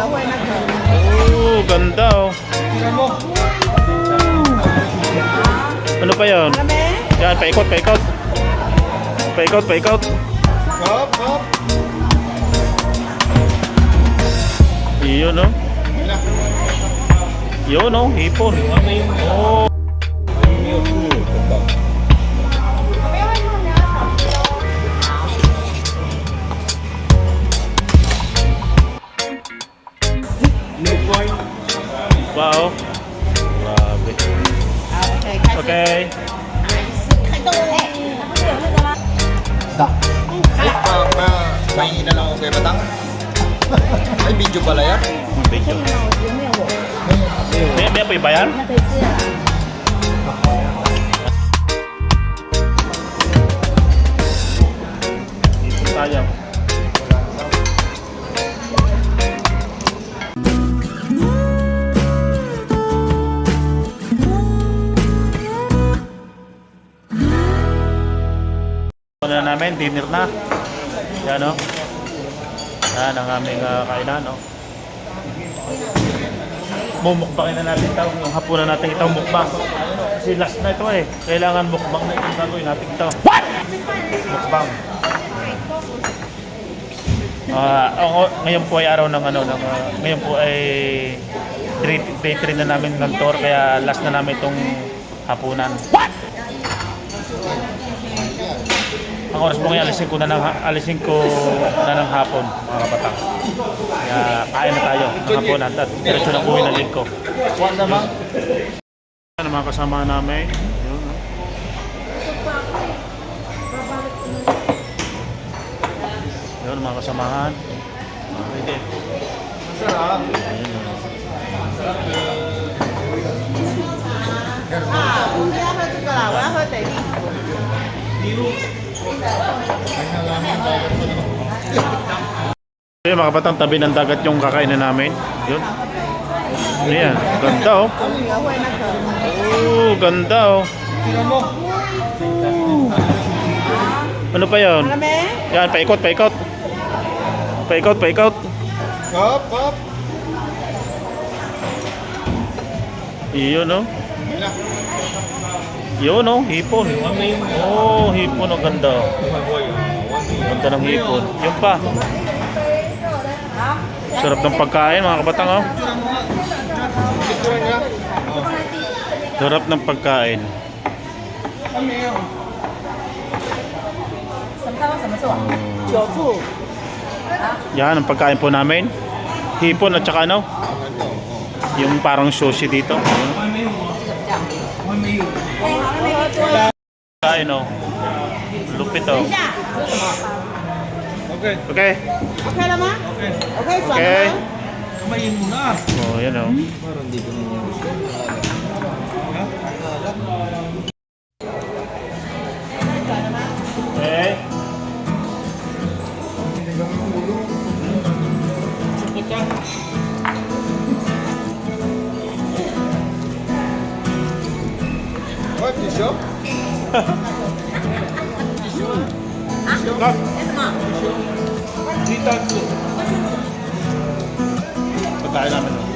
Oh, ganda oh. Ano pa yun? Yan, paikot, paikot. Paikot, paikot. Hop, hop. Iyon oh. Yun oh, hipon. Oh. Wow. Grabe. Okay. Pahingi na lang ako kay Batang. May video pala yan. Video. May apoy ba yan? Dito tayo. Na namin, dinner na. Yan o. Yan ang aming kainan o. Mumukbangin na natin ito. Yung hapunan natin ito mukbang. Kasi last na ito eh. Kailangan mukbang na itong gagawin natin ito. What? Mukbang. Ngayon po ay araw ng ano, ngayon po ay day 3 na namin ng tour, kaya last na namin itong hapunan. What? Ang oras mo ngayon, alisin ko na ng hapon, mga kapatang. Kaya kain na tayo ng hapunan at diretso ng uwi ng lingko. What naman? Ano mga kasama namin? Yun, no? Yun mga kasamahan. Pwede. Sarap. Ayun mga kapatang, tabi ng dagat yung kakainin namin. Yun. Ayan, ganda oh. Oh, ganda oh. Ano pa yun? Yan, paikot, paikot. Paikot, paikot. Hop, hop. Iyon oh. Yun oh, hipon. Oh, hipon, ang ganda oh. Ganda ng hipon. Yun pa. Sarap ng pagkain mga kabatang oh. Sarap ng pagkain. Yan ang pagkain po namin. Hipon at saka ano? Yung parang sushi dito. Kain oh. Lupit oh. Okay. Okay. Okay naman? Okay, Okay. Kamayin mo na. Oh, yan oh. Parang dito na yung gusto. Okay. Sukot ka. What, tissue? Cut. Dito ko. Pagkain namin oh.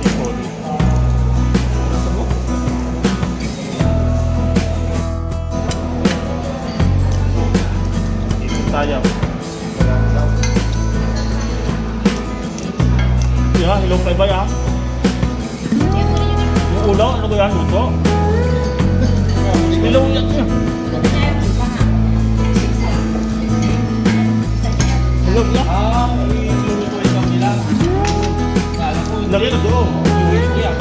Hipon. Dito tayo. Yeah, ilong pa ba yan? Yung ulo, ano ba yan? Ito? Ilong yan. Ilong yan? Iluwi ko isang nila. Kala ko, Lagi na doon. iluwi ko yan.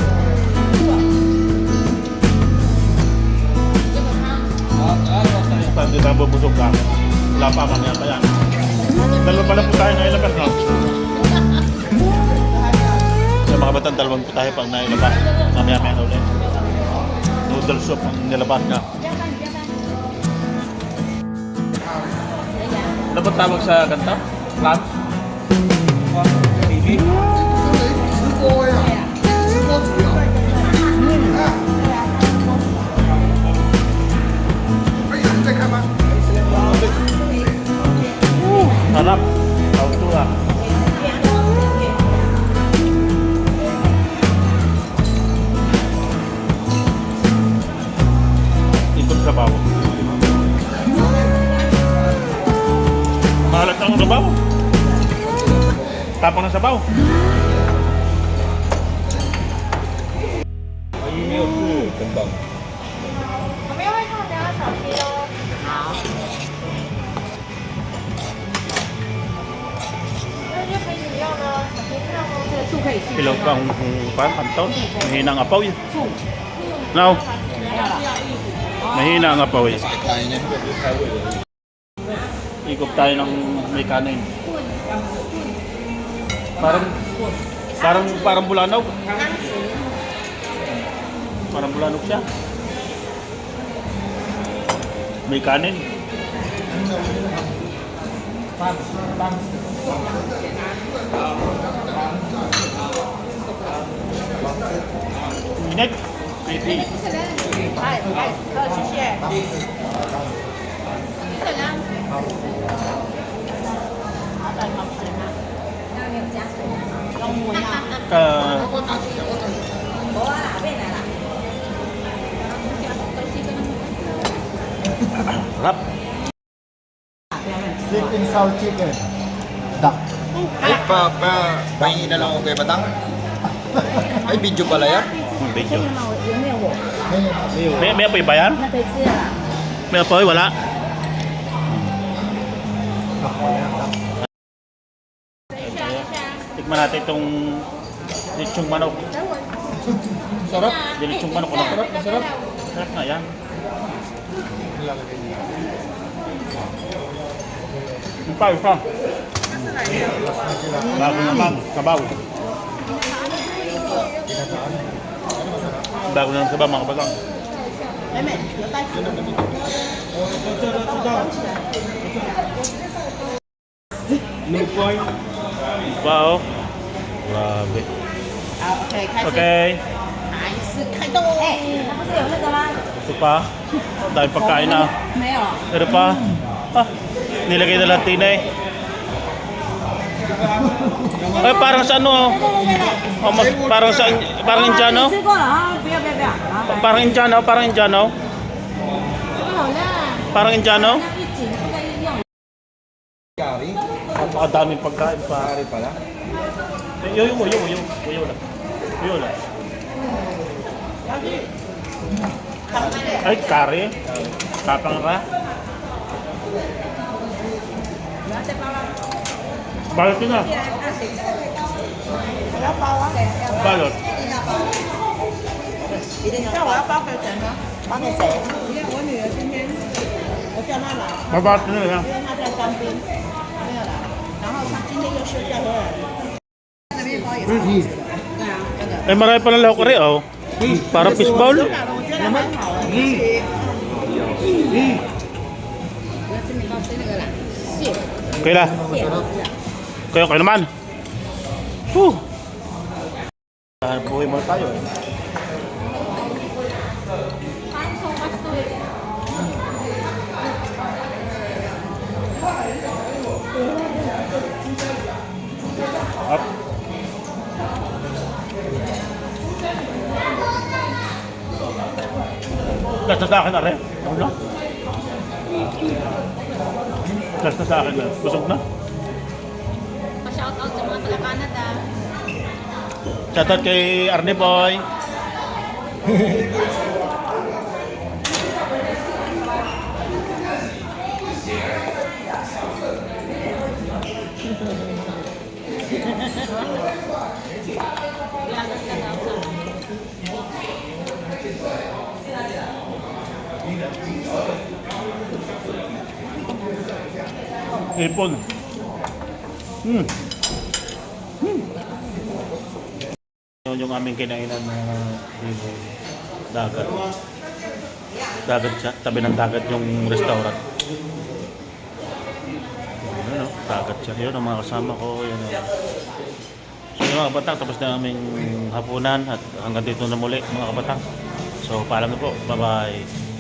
Hindi tayo bubusog ka. Wala pa, mamaya pa yan. Dalawa pala po tayo na ilabas, no? Sa mga batang dalawang po tayo pag nailabas. Mamaya-maya na ulit. Noodle soup ang nilabas ka. Ano ba tawag sa ganito? Clam? Baby. sabaw. Maalat ang sabaw. Tapang ng sabaw. Kembang. 我们要会看两个小鸡哦。好。那就可以用了，小鸡看哦。这个醋可以试。 Pilog kang parang kanton. Mahina ang apaw yun. No. Mahina ang apaw yun. Sakit tayo niyan. Ikop tayo ng may kanin. Parang bulanog. Parang bulanog siya. May kanin. Init. Pretty. 哎，谢谢。Harap. Sweet and sour chicken. Duck. Ay, pahingi na lang ako kay Batang. Ay, video pala yan. Medyo. 有没有我？ May apoy ba yan? 那可以吃了。 May apoy? Wala. Tikman natin itong lechong manok. Sarap. Lechong manok. Sarap. Sarap. Sarap na yan. Isa. Bago naman. Sabaw. Bago naman sabaw mga kabagang. 妹妹有带纸的。 Wow. Grabe. 好，OK，开始。 Okay. 还是开动。哎，那不是有那个吗？ Ito pa. Dahil pagkain na. 没有。 Pero pa. Ah, nilagay na lang tinay. Ay, parang sa ano. Oh, parang sa parang Indiano. 吃过了啊，不要不要不要。好， Parang Indiano, parang Indiano. 这个好辣。 Parang Indiano. 那一紧，这个一用。 Kari. Napakadaming pagkain pa. Kari pala. Uyo lang. Uyo lang. Ay, kare. Kapang ka. Balot yun na. 我要包啊， Balot. 那我要包给谁呢？包给谁？因为我女儿今天我叫她来， Mabalot yun na. 因为她在当兵没有来，然后她今天又休假回来。那面包也是。 Pretty. 对啊，这个。 Ay, marami pala lahok rin, oh. Para fish bowl. 我觉得蛮好的。我要吃面包吃那个啦，蟹 Okay na. 蟹。 Kayo naman. Whew. Buhay muna tayo, eh. Up. Last na sa akin na rin. Ano? Last na sa akin na. Busog na. Pa-shoutout sa mga taga-Canada. Shoutout kay Arnie Boy. Ipon. Yun yung aming kinainan na dagat. Dagat siya. Tabi ng dagat yung restaurant. Ano, dagat siya. Yun ang mga kasama ko. Yun, so yung mga kabatang, tapos na aming hapunan at hanggang dito na muli mga kabatang. So paalam na po. Bye-bye.